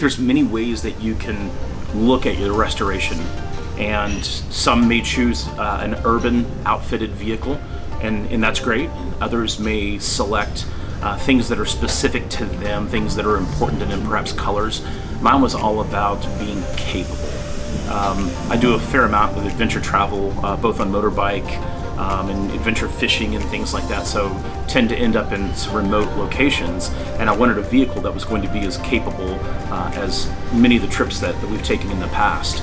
There's many ways that you can look at your restoration, and some may choose an urban outfitted vehicle, and that's great. Others may select things that are specific to them, things that are important to them, perhaps colors. Mine was all about being capable. I do a fair amount with adventure travel, both on motorbike and adventure fishing and things like that, so tend to end up in some remote locations, and I wanted a vehicle that was going to be as capable as many of the trips that we've taken in the past.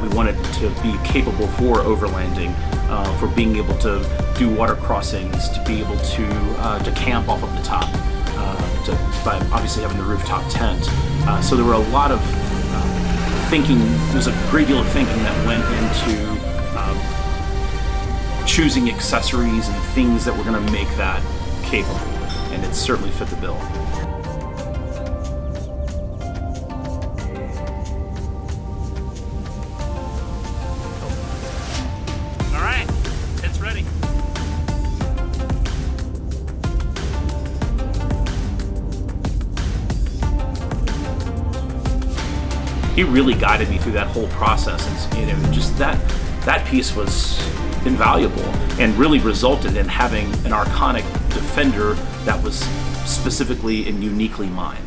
We wanted to be capable for overlanding, for being able to do water crossings, to be able to camp off of the top, by obviously having the rooftop tent. So there were a lot of thinking, there's a great deal of thinking that went into choosing accessories and things that were going to make that capable, and it certainly fit the bill. All right, it's ready. He really guided me through that whole process, and just that piece was invaluable and really resulted in having an Arkonik Defender that was specifically and uniquely mine.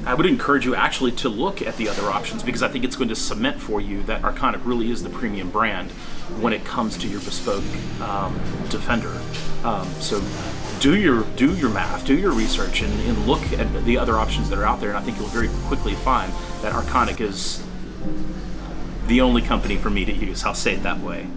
I would encourage you actually to look at the other options, because I think it's going to cement for you that Arkonik really is the premium brand when it comes to your bespoke Defender. So do your math, do your research, and look at the other options that are out there, and I think you'll very quickly find that Arkonik is the only company for me to use. I'll say it that way.